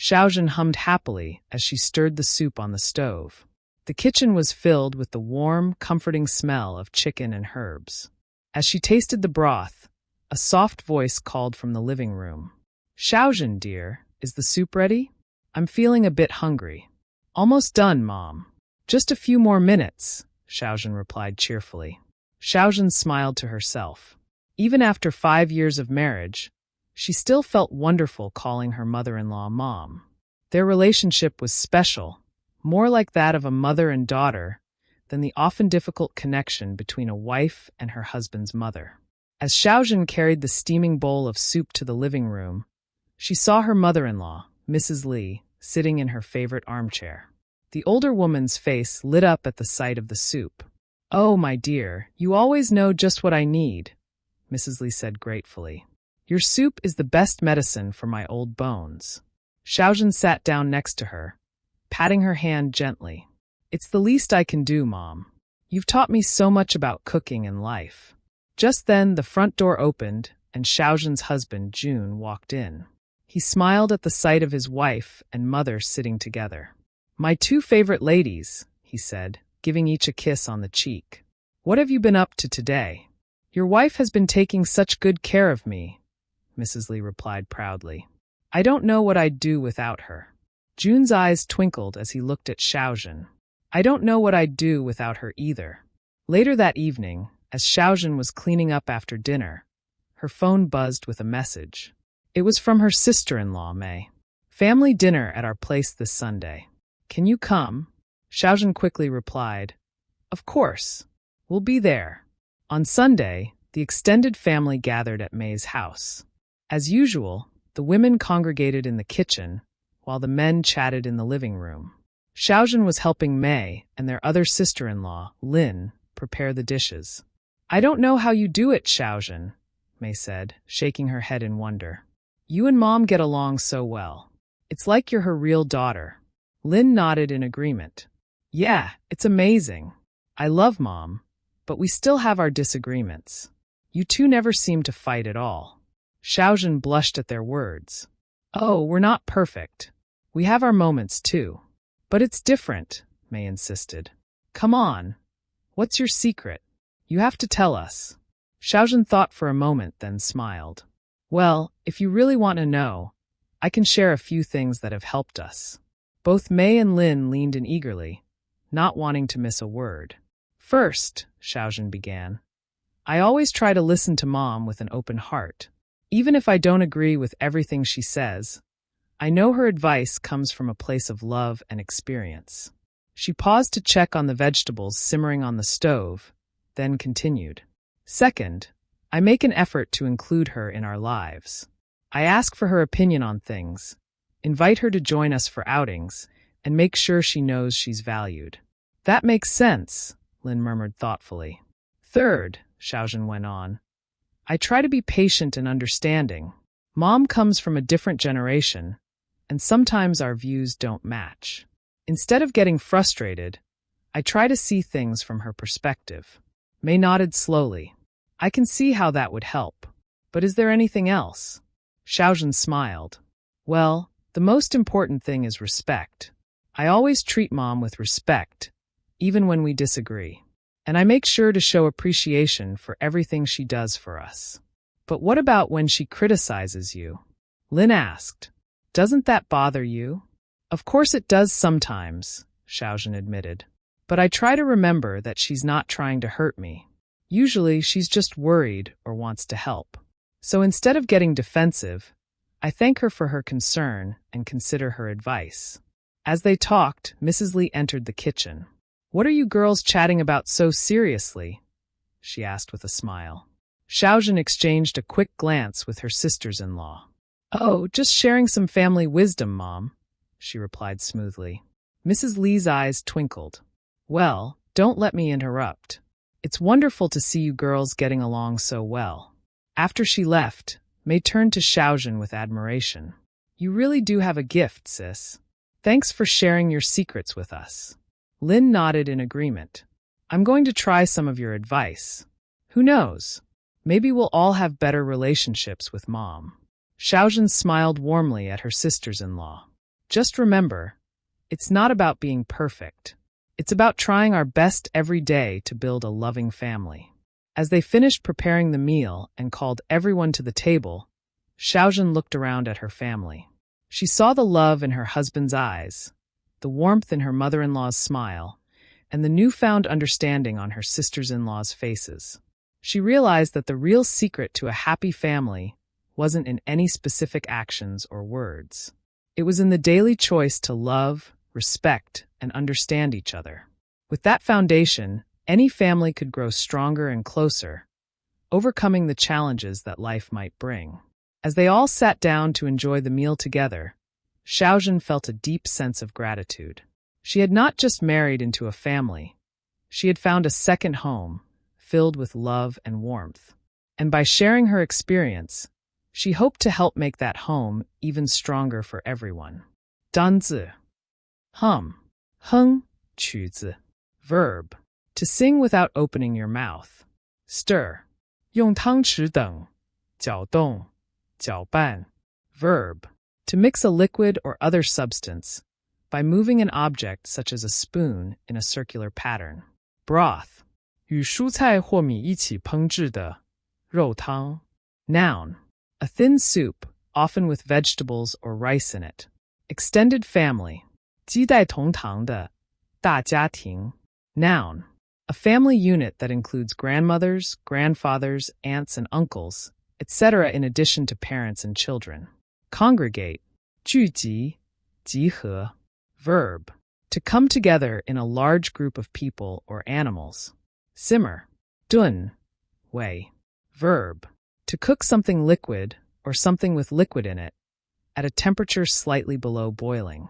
Xiaozhen hummed happily as she stirred the soup on the stove. The kitchen was filled with the warm, comforting smell of chicken and herbs. As she tasted the broth, a soft voice called from the living room. "Xiaozhen, dear, is the soup ready? I'm feeling a bit hungry." "Almost done, Mom. Just a few more minutes," Xiaozhen replied cheerfully. Xiaozhen smiled to herself. Even after 5 years of marriage, she still felt wonderful calling her mother-in-law Mom. Their relationship was special, more like that of a mother and daughter than the often difficult connection between a wife and her husband's mother. As Xiaozhen carried the steaming bowl of soup to the living room, she saw her mother-in-law, Mrs. Li, sitting in her favorite armchair. The older woman's face lit up at the sight of the soup. "Oh, my dear, you always know just what I need," Mrs. Li said gratefully. "Your soup is the best medicine for my old bones." Xiaozhen sat down next to her, patting her hand gently. "It's the least I can do, Mom. You've taught me so much about cooking and life." Just then, the front door opened, and Xiaozhen's husband, Jun, walked in. He smiled at the sight of his wife and mother sitting together. "My 2 favorite ladies," he said, giving each a kiss on the cheek. "What have you been up to today?" "Your wife has been taking such good care of me," Mrs. Li replied proudly. "I don't know what I'd do without her." Jun's eyes twinkled as he looked at Xiaozhen. "I don't know what I'd do without her either." Later that evening, as Xiaozhen was cleaning up after dinner, her phone buzzed with a message. It was from her sister-in-law, May. "Family dinner at our place this Sunday. Can you come?" Xiaozhen quickly replied, "Of course. We'll be there." On Sunday, the extended family gathered at May's house. As usual, the women congregated in the kitchen, while the men chatted in the living room. Xiaozhen was helping May and their other sister-in-law, Lin, prepare the dishes. "I don't know how you do it, Xiaozhen," May said, shaking her head in wonder. "You and Mom get along so well. It's like you're her real daughter." Lin nodded in agreement. "Yeah, it's amazing. I love Mom, but we still have our disagreements. You two never seem to fight at all." Xiaozhen blushed at their words. "Oh, we're not perfect. We have our moments too." "But it's different," May insisted. "Come on. What's your secret? You have to tell us." Xiaozhen thought for a moment, then smiled. "Well, if you really want to know, I can share a few things that have helped us." Both May and Lin leaned in eagerly, not wanting to miss a word. "First," Xiaozhen began, "I always try to listen to Mom with an open heart. Even if I don't agree with everything she says, I know her advice comes from a place of love and experience." She paused to check on the vegetables simmering on the stove, then continued. "Second, I make an effort to include her in our lives. I ask for her opinion on things, invite her to join us for outings, and make sure she knows she's valued." "That makes sense," Lin murmured thoughtfully. "Third," Xiaozhen went on, "I try to be patient and understanding. Mom comes from a different generation, and sometimes our views don't match. Instead of getting frustrated, I try to see things from her perspective." May nodded slowly. "I can see how that would help. But is there anything else?" Xiaozhen smiled. "Well, the most important thing is respect. I always treat Mom with respect, even when we disagree. And I make sure to show appreciation for everything she does for us." "But what about when she criticizes you?" Lin asked. "Doesn't that bother you?" "Of course it does sometimes," Xiaozhen admitted. "But I try to remember that she's not trying to hurt me. Usually she's just worried or wants to help. So instead of getting defensive, I thank her for her concern and consider her advice." As they talked, Mrs. Li entered the kitchen. "What are you girls chatting about so seriously?" she asked with a smile. Xiaozhen exchanged a quick glance with her sisters-in-law. "Oh, just sharing some family wisdom, Mom," she replied smoothly. Mrs. Li's eyes twinkled. "Well, don't let me interrupt. It's wonderful to see you girls getting along so well." After she left, May turned to Xiaozhen with admiration. "You really do have a gift, sis. Thanks for sharing your secrets with us." Lin nodded in agreement. "I'm going to try some of your advice. Who knows? Maybe we'll all have better relationships with Mom." Xiaozhen smiled warmly at her sisters-in-law. Just remember, it's not about being perfect. It's about trying our best every day to build a loving family. As they finished preparing the meal and called everyone to the table, Xiaozhen looked around at her family. She saw the love in her husband's eyes, the warmth in her mother-in-law's smile, and the newfound understanding on her sisters-in-law's faces. She realized that the real secret to a happy family wasn't in any specific actions or words. It was in the daily choice to love, respect, and understand each other. With that foundation, any family could grow stronger and closer, overcoming the challenges that life might bring. As they all sat down to enjoy the meal together, Xiaozhen felt a deep sense of gratitude. She had not just married into a family, she had found a second home, filled with love and warmth. And by sharing her experience, she hoped to help make that home even stronger for everyone. 单字 hum, 哼曲子 verb, to sing without opening your mouth. Stir, 用汤匙等搅动搅拌 verb, to mix a liquid or other substance by moving an object such as a spoon in a circular pattern. Broth, 与蔬菜或米一起烹制的肉汤 noun, a thin soup, often with vegetables or rice in it. Extended family, 鸡代同堂的大家庭 noun, a family unit that includes grandmothers, grandfathers, aunts and uncles, etc. in addition to parents and children. Congregate, 聚集集合 verb, to come together in a large group of people or animals. Simmer, 炖煨 verb, to cook something liquid or something with liquid in it at a temperature slightly below boiling.